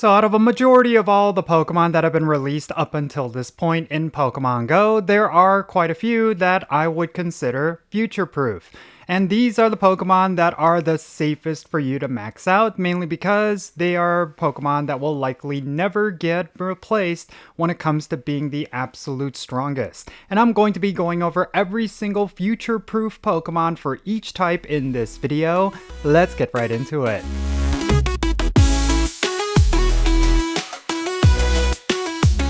So out of a majority of all the Pokemon that have been released up until this point in Pokemon Go, there are quite a few that I would consider future-proof. And these are the Pokemon that are the safest for you to max out, mainly because they are Pokemon that will likely never get replaced when it comes to being the absolute strongest. And I'm going to be going over every single future-proof Pokemon for each type in this video. Let's get right into it.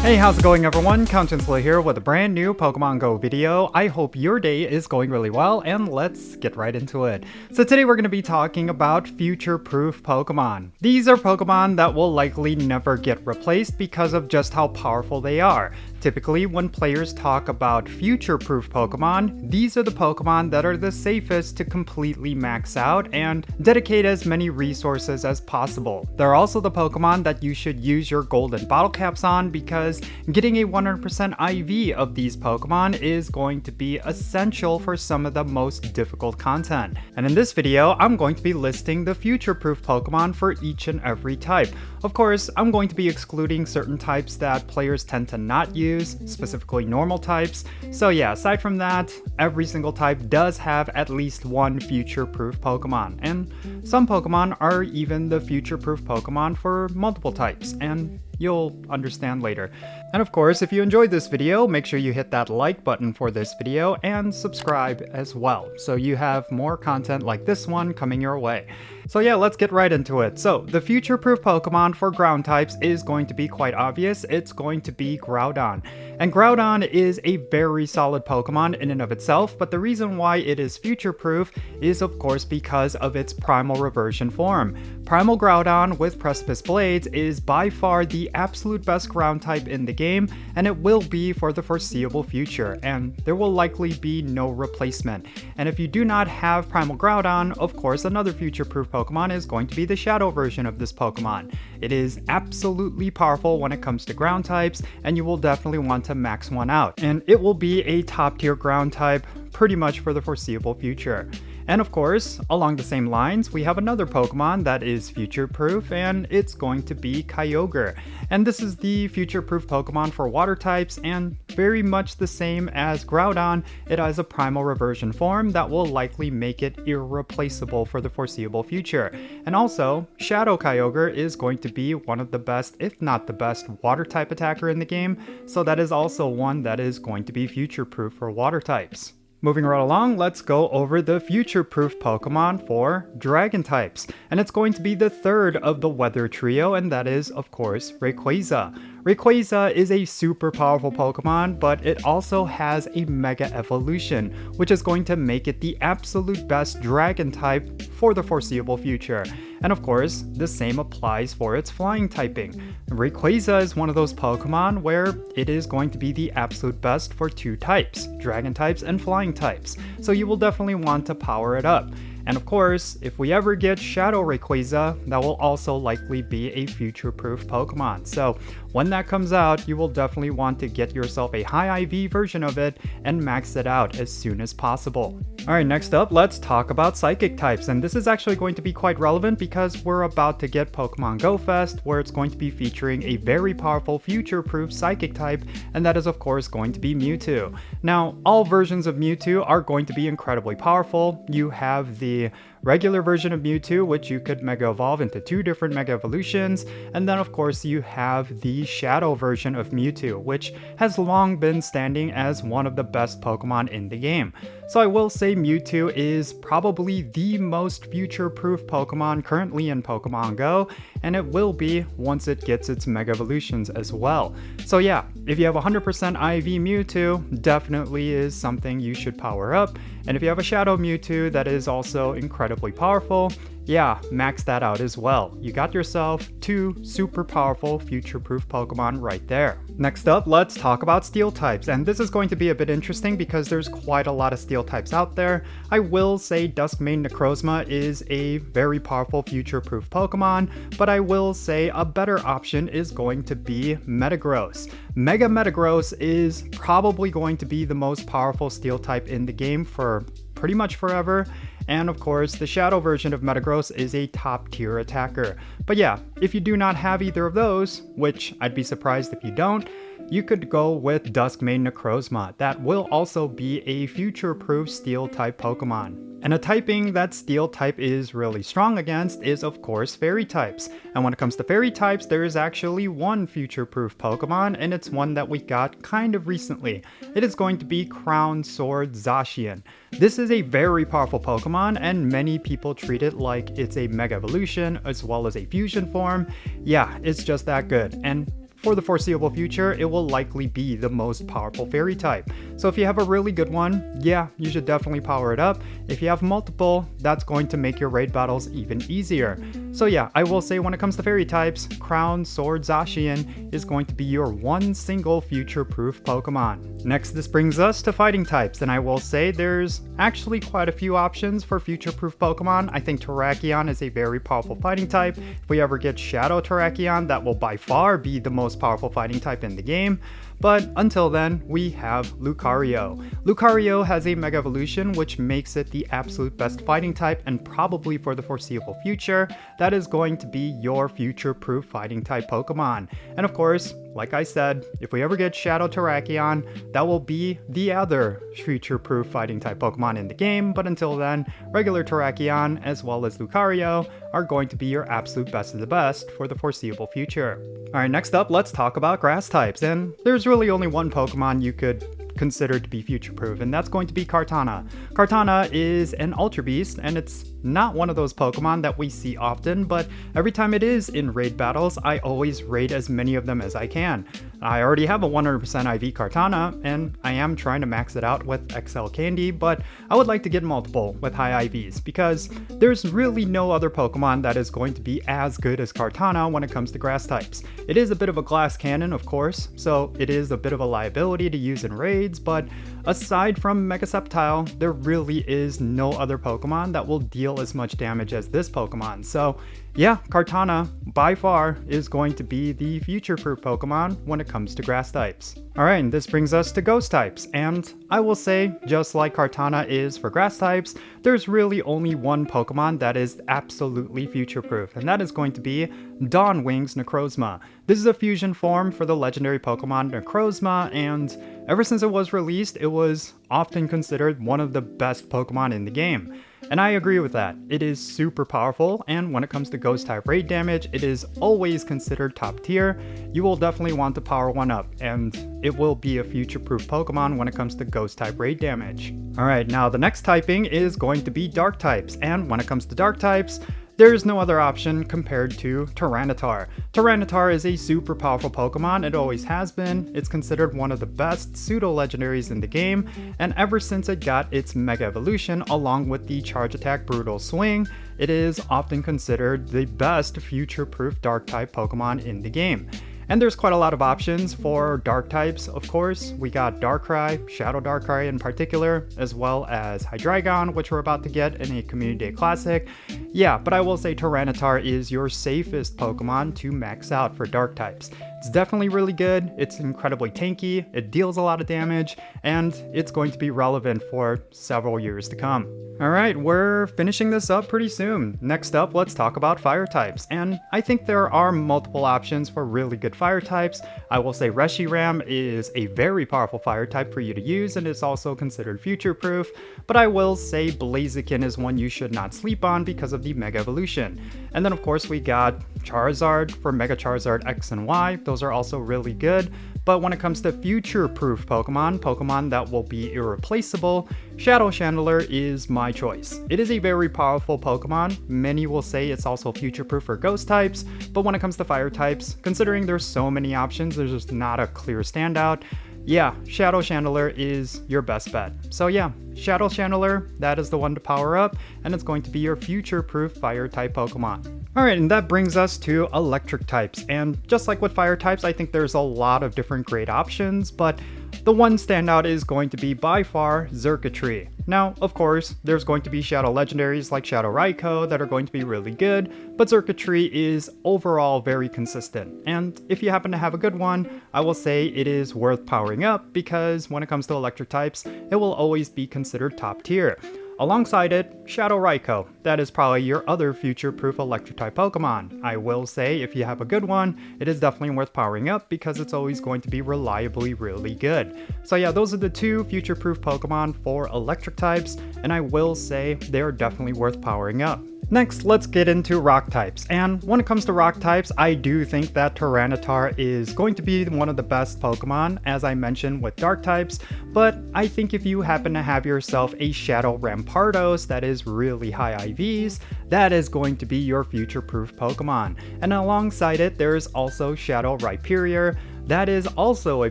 Hey, how's it going everyone? Jinsula here with a brand new Pokemon Go video. I hope your day is going really well, and let's get right into it. So today we're going to be talking about future-proof Pokemon. These are Pokemon that will likely never get replaced because of just how powerful they are. Typically, when players talk about future-proof Pokemon, these are the Pokemon that are the safest to completely max out and dedicate as many resources as possible. They're also the Pokemon that you should use your golden bottle caps on because getting a 100% IV of these Pokemon is going to be essential for some of the most difficult content. And in this video, I'm going to be listing the future-proof Pokemon for each and every type. Of course, I'm going to be excluding certain types that players tend to not use, specifically normal types. So yeah, aside from that, every single type does have at least one future-proof Pokemon, and some Pokemon are even the future-proof Pokemon for multiple types, and you'll understand later. And of course, if you enjoyed this video, make sure you hit that like button for this video and subscribe as well, so you have more content like this one coming your way. So yeah, let's get right into it. So the future-proof Pokemon for ground types is going to be quite obvious. It's going to be Groudon. And Groudon is a very solid Pokemon in and of itself, but the reason why it is future-proof is of course because of its primal reversion form. Primal Groudon with Precipice Blades is by far the absolute best ground type in the game, and it will be for the foreseeable future, and there will likely be no replacement. And if you do not have Primal Groudon, of course another future-proof Pokemon is going to be the Shadow version of this Pokemon. It is absolutely powerful when it comes to ground types, and you will definitely want to max one out. And it will be a top tier ground type pretty much for the foreseeable future. And of course, along the same lines, we have another Pokemon that is future-proof, and it's going to be Kyogre. And this is the future-proof Pokemon for water types, and very much the same as Groudon, it has a primal reversion form that will likely make it irreplaceable for the foreseeable future. And also, Shadow Kyogre is going to be one of the best, if not the best, water type attacker in the game, so that is also one that is going to be future-proof for water types. Moving right along, let's go over the future-proof Pokemon for Dragon types. And it's going to be the third of the Weather Trio, and that is, of course, Rayquaza. Rayquaza is a super powerful Pokemon, but it also has a Mega Evolution, which is going to make it the absolute best Dragon type for the foreseeable future. And of course, the same applies for its flying typing. Rayquaza is one of those Pokemon where it is going to be the absolute best for two types, Dragon types and flying types, so you will definitely want to power it up. And of course, if we ever get Shadow Rayquaza, that will also likely be a future-proof Pokemon. So when that comes out, you will definitely want to get yourself a high IV version of it and max it out as soon as possible. Alright, next up, let's talk about Psychic types. And this is actually going to be quite relevant because we're about to get Pokemon Go Fest, where it's going to be featuring a very powerful future-proof Psychic type, and that is of course going to be Mewtwo. Now, all versions of Mewtwo are going to be incredibly powerful. You have the regular version of Mewtwo, which you could Mega Evolve into two different Mega Evolutions, and then of course you have the Shadow version of Mewtwo, which has long been standing as one of the best Pokemon in the game. So I will say Mewtwo is probably the most future-proof Pokemon currently in Pokemon Go, and it will be once it gets its Mega Evolutions as well. So yeah, if you have 100% IV Mewtwo, definitely is something you should power up, and if you have a Shadow Mewtwo that is also incredibly powerful, yeah, max that out as well. You got yourself two super powerful future-proof Pokemon right there. Next up, let's talk about Steel types, and this is going to be a bit interesting because there's quite a lot of Steel types out there. I will say Duskmane Necrozma is a very powerful future-proof Pokemon, but I will say a better option is going to be Metagross. Mega Metagross is probably going to be the most powerful Steel type in the game for pretty much forever. And of course, the Shadow version of Metagross is a top tier attacker. But yeah, if you do not have either of those, which I'd be surprised if you don't, you could go with Duskmane Necrozma. That will also be a future-proof Steel-type Pokemon. And a typing that Steel-type is really strong against is of course Fairy types. And when it comes to Fairy types, there is actually one future-proof Pokemon, and it's one that we got kind of recently. It is going to be Crown Sword Zacian. This is a very powerful Pokemon, and many people treat it like it's a Mega Evolution as well as a fusion form. Yeah, it's just that good. And for the foreseeable future, it will likely be the most powerful Fairy type. So if you have a really good one, yeah, you should definitely power it up. If you have multiple, that's going to make your raid battles even easier. So yeah, I will say when it comes to Fairy types, Crown Sword Zacian is going to be your one single future-proof Pokemon. Next, this brings us to fighting types, and I will say there's actually quite a few options for future-proof Pokemon. I think Terrakion is a very powerful fighting type. If we ever get Shadow Terrakion, that will by far be the most powerful fighting type in the game. But until then, we have Lucario. Lucario has a Mega Evolution, which makes it the absolute best fighting type, and probably for the foreseeable future, that is going to be your future-proof fighting type Pokemon. And of course, like I said, if we ever get Shadow Terrakion, that will be the other future-proof fighting type Pokemon in the game, but until then, regular Terrakion as well as Lucario are going to be your absolute best of the best for the foreseeable future. Alright, next up, let's talk about grass types, and there's really only one Pokemon you could consider to be future-proof, and that's going to be Kartana. Kartana is an Ultra Beast, and it's not one of those Pokemon that we see often, but every time it is in raid battles, I always raid as many of them as I can. I already have a 100% IV Kartana, and I am trying to max it out with XL Candy, but I would like to get multiple with high IVs, because there's really no other Pokemon that is going to be as good as Kartana when it comes to grass types. It is a bit of a glass cannon, of course, so it is a bit of a liability to use in raids, but aside from Mega Sceptile, there really is no other Pokemon that will deal as much damage as this Pokemon. So yeah, Kartana by far is going to be the future-proof Pokemon when it comes to grass types. Alright, and this brings us to ghost types, and I will say, just like Kartana is for grass types, there's really only one Pokemon that is absolutely future-proof, and that is going to be Dawnwing's Necrozma. This is a fusion form for the legendary Pokemon Necrozma, and ever since it was released, it was often considered one of the best Pokemon in the game. And I agree with that. It is super powerful, and when it comes to ghost type raid damage, it is always considered top tier. You will definitely want to power one up, and it will be a future-proof Pokemon when it comes to ghost type raid damage. Alright, now the next typing is going to be dark types, and when it comes to dark types, there's no other option compared to Tyranitar. Tyranitar is a super powerful Pokemon, it always has been. It's considered one of the best pseudo-legendaries in the game, and ever since it got its Mega Evolution along with the Charge Attack Brutal Swing, it is often considered the best future-proof Dark-type Pokemon in the game. And there's quite a lot of options for dark types, of course. We got Darkrai, Shadow Darkrai in particular, as well as Hydreigon, which we're about to get in a Community Day Classic. Yeah, but I will say Tyranitar is your safest Pokemon to max out for dark types. It's definitely really good, it's incredibly tanky, it deals a lot of damage, and it's going to be relevant for several years to come. Alright, we're finishing this up pretty soon. Next up, let's talk about fire types, and I think there are multiple options for really good fire types. I will say Reshiram is a very powerful fire type for you to use, and it's also considered future-proof, but I will say Blaziken is one you should not sleep on because of the Mega Evolution. And then of course we got Charizard for Mega Charizard X and Y, those are also really good. But when it comes to future-proof Pokemon that will be irreplaceable, Shadow Chandler is my choice. It is a very powerful Pokemon. Many will say it's also future-proof for ghost types, but when it comes to fire types, considering there's so many options, there's just not a clear standout. Yeah, Shadow Chandler is your best bet. So yeah, Shadow Chandler, that is the one to power up, and it's going to be your future-proof fire-type Pokemon. Alright, and that brings us to electric types, and just like with fire types, I think there's a lot of different great options, but the one standout is going to be by far Xurkitree. Now, of course, there's going to be Shadow Legendaries like Shadow Raikou that are going to be really good, but Xurkitree is overall very consistent, and if you happen to have a good one, I will say it is worth powering up because when it comes to electric types, it will always be considered top tier. Alongside it, Shadow Raikou. That is probably your other future-proof electric-type Pokemon. I will say, if you have a good one, it is definitely worth powering up because it's always going to be reliably really good. So yeah, those are the two future-proof Pokemon for electric types, and I will say they are definitely worth powering up. Next, let's get into rock types, and when it comes to rock types, I do think that Tyranitar is going to be one of the best Pokemon, as I mentioned with dark types, but I think if you happen to have yourself a Shadow Rampardos that is really high IVs, that is going to be your future-proof Pokemon. And alongside it, there is also Shadow Rhyperior. That is also a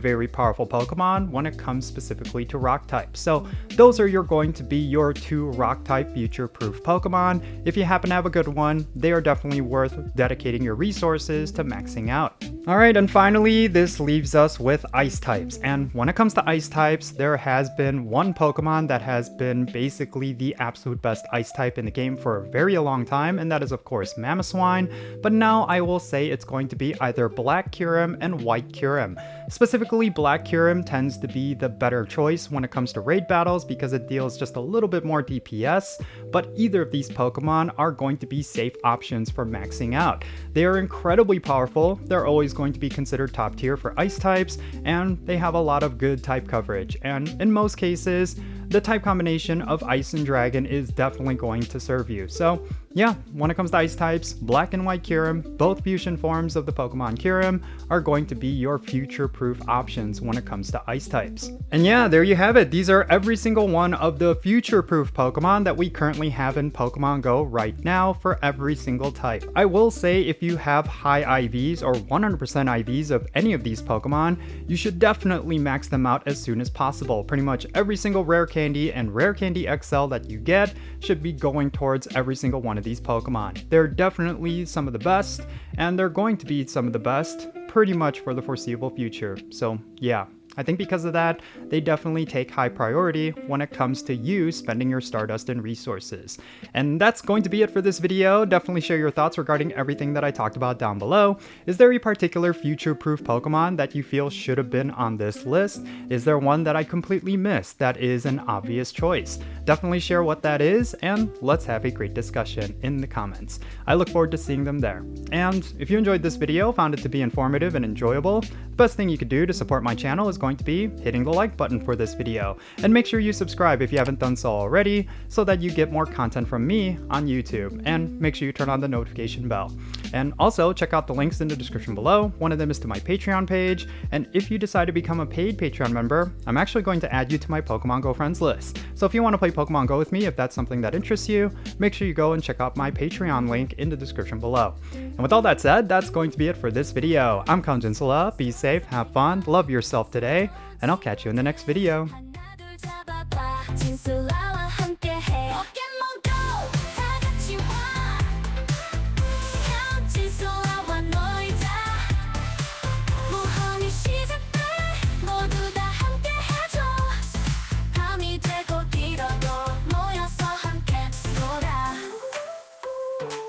very powerful Pokemon when it comes specifically to rock types. So those are going to be your two rock type future proof Pokemon. If you happen to have a good one, they are definitely worth dedicating your resources to maxing out. Alright, and finally, this leaves us with ice types. And when it comes to ice types, there has been one Pokemon that has been basically the absolute best ice type in the game for a very long time, and that is of course Mamoswine. But now I will say it's going to be either Black Kyurem and White Kyurem. Specifically, Black Kyurem tends to be the better choice when it comes to raid battles because it deals just a little bit more DPS, but either of these Pokemon are going to be safe options for maxing out. They are incredibly powerful, they're always going to be considered top tier for ice types, and they have a lot of good type coverage, and in most cases, the type combination of Ice and Dragon is definitely going to serve you. So yeah, when it comes to ice types, Black and White Kyurem, both fusion forms of the Pokemon Kyurem, are going to be your future-proof options when it comes to ice types. And yeah, there you have it. These are every single one of the future-proof Pokemon that we currently have in Pokemon Go right now for every single type. I will say if you have high IVs or 100% IVs of any of these Pokemon, you should definitely max them out as soon as possible. Pretty much every single Rare Candy and Rare Candy XL that you get should be going towards every single one of these Pokemon. They're definitely some of the best, and they're going to be some of the best pretty much for the foreseeable future. So yeah, I think because of that, they definitely take high priority when it comes to you spending your Stardust and resources. And that's going to be it for this video. Definitely share your thoughts regarding everything that I talked about down below. Is there a particular future-proof Pokemon that you feel should have been on this list? Is there one that I completely missed that is an obvious choice? Definitely share what that is, and let's have a great discussion in the comments. I look forward to seeing them there. And if you enjoyed this video, found it to be informative and enjoyable, the best thing you could do to support my channel is going to be hitting the like button for this video, and make sure you subscribe if you haven't done so already so that you get more content from me on YouTube, and make sure you turn on the notification bell. And also check out the links in the description below. One of them is to my Patreon page, and if you decide to become a paid Patreon member, I'm actually going to add you to my Pokemon Go friends list. So if you want to play Pokemon Go with me, if that's something that interests you, make sure you go and check out my Patreon link in the description below. And with all that said, that's going to be it for this video. I'm Jinsula. Be safe, have fun, love yourself today, and I'll catch you in the next video.